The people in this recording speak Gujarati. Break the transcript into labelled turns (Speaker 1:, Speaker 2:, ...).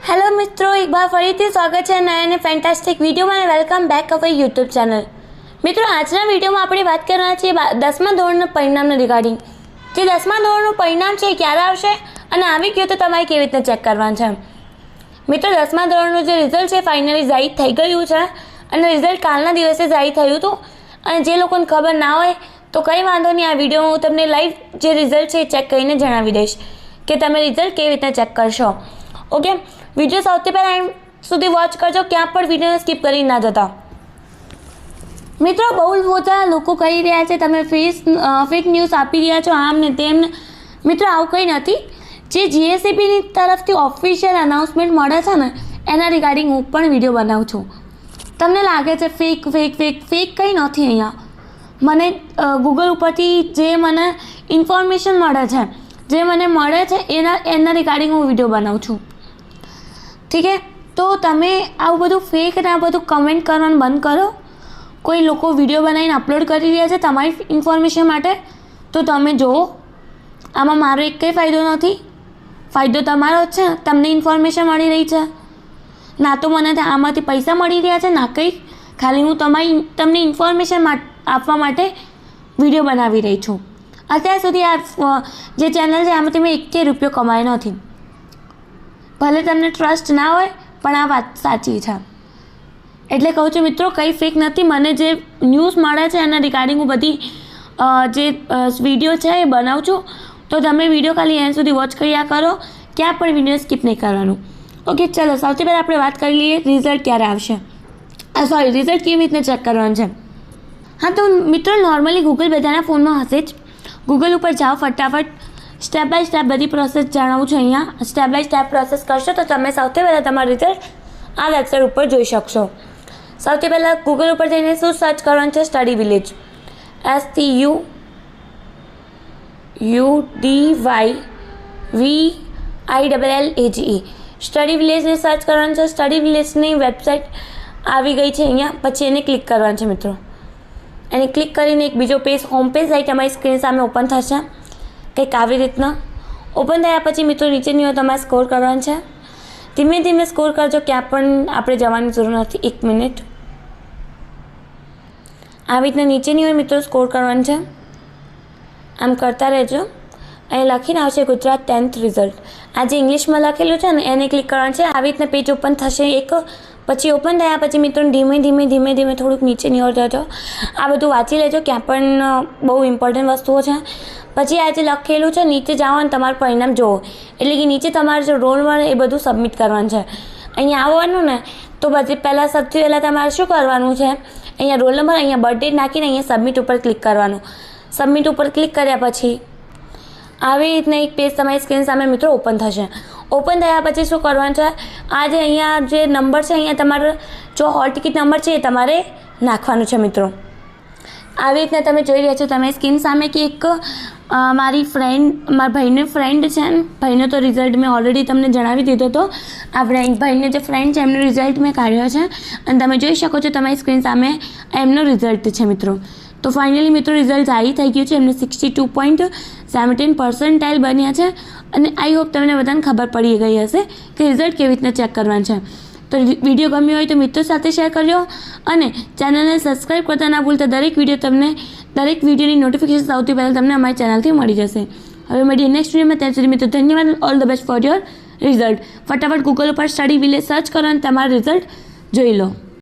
Speaker 1: हेलो मित्रों, एक बार फरीथी स्वागत है नया ने फैंटास्टिक वीडियो में। Welcome back our YouTube channel. मित्रों, આજના વિડીયોમાં આપણે વાત કરવાના છીએ 10મા ધોરણના પરિણામના રિગાર્ડિંગ। જે 10મા ધોરણનું પરિણામ છે ક્યારે આવશે અને આવી ગયું તો તમારે કેવી રીતે ચેક કરવાનું છે। મિત્રો, 10મા ધોરણનું જે રિઝલ્ટ છે ફાઇનલી જાહેર થઈ ગયું છે અને રિઝલ્ટ કાલના દિવસે જાહેર થયું હતું। અને જે લોકોને ખબર ના હોય તો કંઈ વાંધો નહીં, આ વિડીયોમાં હું તમને લાઈવ જે રિઝલ્ટ છે ચેક કરીને જણાવી દઈશ કે તમે રિઝલ્ટ કેવી રીતે ચેક કરશો। ઓકે, વિડીયો સૌથી પહેલાં એન્ડ સુધી વોચ કરજો, ક્યાં પણ વિડીયોને સ્કીપ કરી ના જતા। મિત્રો, બહુ બધા લોકો કહી રહ્યા છે તમે ફેક ન્યૂઝ આપી રહ્યા છો, આમ ને તેમ ને। મિત્રો, આવું કંઈ નથી। જે જીએસસીબીની તરફથી ઓફિશિયલ અનાઉન્સમેન્ટ મળે છે ને એના રિગાર્ડિંગ હું પણ વિડીયો બનાવું છું। તમને લાગે છે ફેક કંઈ નથી। અહીંયા મને ગૂગલ ઉપરથી જે મને ઇન્ફોર્મેશન મળે છે, જે મને મળે છે એના રિગાર્ડિંગ હું વિડીયો બનાવું છું। ઠીક છે, તો તમે આવું બધું ફેક ને આ બધું કમેન્ટ કરવાનું બંધ કરો। કોઈ લોકો વિડીયો બનાવીને અપલોડ કરી રહ્યા છે તમારી ઇન્ફોર્મેશન માટે, તો તમે જુઓ। આમાં મારો એક કંઈ ફાયદો નથી, ફાયદો તમારો જ છે। તમને ઇન્ફોર્મેશન મળી રહી છે, ના તો મને આમાંથી પૈસા મળી રહ્યા છે, ના કંઈ। ખાલી હું તમને ઇન્ફોર્મેશન આપવા માટે વિડીયો બનાવી રહી છું। અત્યાર સુધી આ જે ચેનલ છે આમાંથી મેં 1 રૂપિયો કમાયો નથી। ભલે તમને ટ્રસ્ટ ના હોય પણ આ વાત સાચી છે, એટલે કહું છું મિત્રો, કંઈ ફેક નથી। મને જે ન્યૂઝ મળે છે એના રિગાર્ડિંગ હું બધી જે વિડીયો છે એ બનાવું છું। તો તમે વિડીયો ખાલી એન્ડ સુધી વોચ કર્યા કરો, ક્યાં પણ વિડીયો સ્કીપ નહીં કરવાનું। ઓકે, ચલો સૌથી પહેલાં આપણે વાત કરી લઈએ રિઝલ્ટ ક્યારે આવશે। રિઝલ્ટ કેવી રીતે ચેક કરવાનું છે। હા, તો મિત્રો નોર્મલી ગૂગલ બધાના ફોનમાં હશે જ। ગૂગલ ઉપર જાઓ, ફટાફટ સ્ટેપ બાય સ્ટેપ બધી પ્રોસેસ જણાવું છું। અહીંયા સ્ટેપ બાય સ્ટેપ પ્રોસેસ કરશો તો તમે સૌથી પહેલાં તમારું રિઝલ્ટ આ વેબસાઇટ ઉપર જોઈ શકશો। સૌથી પહેલાં ગૂગલ ઉપર જઈને શું સર્ચ કરવાનું છે? સ્ટડી વિલેજ, STUDYVILLAGE સ્ટડી વિલેજને સર્ચ કરવાનું છે। સ્ટડી વિલેજની વેબસાઇટ આવી ગઈ છે અહીંયા, પછી એને ક્લિક કરવાનું છે મિત્રો। એને ક્લિક કરીને એક બીજો પેજ, હોમ પેજ આવી તમારી સ્ક્રીન સામે ઓપન થશે, કંઈક આવી રીતના। ઓપન થયા પછી મિત્રો નીચેની હોય તમારે સ્કોર કરવાનું છે। ધીમે ધીમે સ્કોર કરજો, ક્યાં પણ આપણે જવાની જરૂર નથી। 1 મિનિટ આવી રીતના નીચેની હોય મિત્રો સ્કોર કરવાનું છે, આમ કરતા રહેજો। અહીં લખીને આવશે ગુજરાત 10th રિઝલ્ટ। આ જે ઇંગ્લિશમાં લખેલું છે ને એને ક્લિક કરવાનું છે। આવી રીતના પેજ ઓપન થશે એક, પછી ઓપન થયા પછી મિત્રો ધીમે ધીમે થોડુંક નીચે નિવર જજો। આ બધું વાંચી લેજો, ક્યાં પણ બહુ ઇમ્પોર્ટન્ટ વસ્તુઓ છે। પછી આ જે લખેલું છે નીચે જાઓ અને તમારું પરિણામ જુઓ, એટલે કે નીચે તમારે જે રોલ મળે એ બધું સબમિટ કરવાનું છે। અહીંયા આવવાનું ને તો બધી સૌથી પહેલાં તમારે શું કરવાનું છે? અહીંયા રોલ નંબર, અહીંયા બર્થડેટ નાખીને અહીંયા સબમિટ ઉપર ક્લિક કરવાનું। સબમિટ ઉપર ક્લિક કર્યા પછી આવી રીતના એક પેજ તમારી સ્ક્રીન સામે મિત્રો ઓપન થશે। ઓપન થયા પછી શું કરવાનું છે? આ જે અહીંયા જે નંબર છે, અહીંયા તમારો જો હોલ ટિકિટ નંબર છે એ તમારે નાખવાનું છે મિત્રો। આવી રીતના તમે જોઈ રહ્યા છો તમે સ્ક્રીન સામે કે એક મારા ભાઈનો ફ્રેન્ડ છે ને, ભાઈનો તો રિઝલ્ટ મેં ઓલરેડી તમને જણાવી દીધો હતો। આ ભાઈનો જે ફ્રેન્ડ છે એમનો રિઝલ્ટ મેં કાઢ્યો છે અને તમે જોઈ શકો છો તમારી સ્ક્રીન સામે એમનો રિઝલ્ટ છે મિત્રો। તો ફાઇનલી મિત્રો રિઝલ્ટ જાહેર થઈ ગયું છે। એમને 62.17% બન્યા છે અને આઈ હોપ તમને બધાને ખબર પડી ગઈ હશે કે રિઝલ્ટ કેવી રીતના ચેક કરવાનું છે। તો વિડીયો ગમ્યો હોય તો મિત્રો સાથે શેર કરજો અને ચેનલને સબસ્ક્રાઈબ કરતા ના ભૂલતા। દરેક વિડીયોની નોટિફિકેશન સૌથી પહેલાં તમને અમારી ચેનલથી મળી જશે। હવે મળીએ નેક્સ્ટ વિડીયોમાં, ત્યાં સુધી મિત્રો ધન્યવાદ। All the best for your result. ફટાફટ ગૂગલ ઉપર સ્ટડી વિલેજ સર્ચ કરો અને તમારું રિઝલ્ટ જોઈ લો।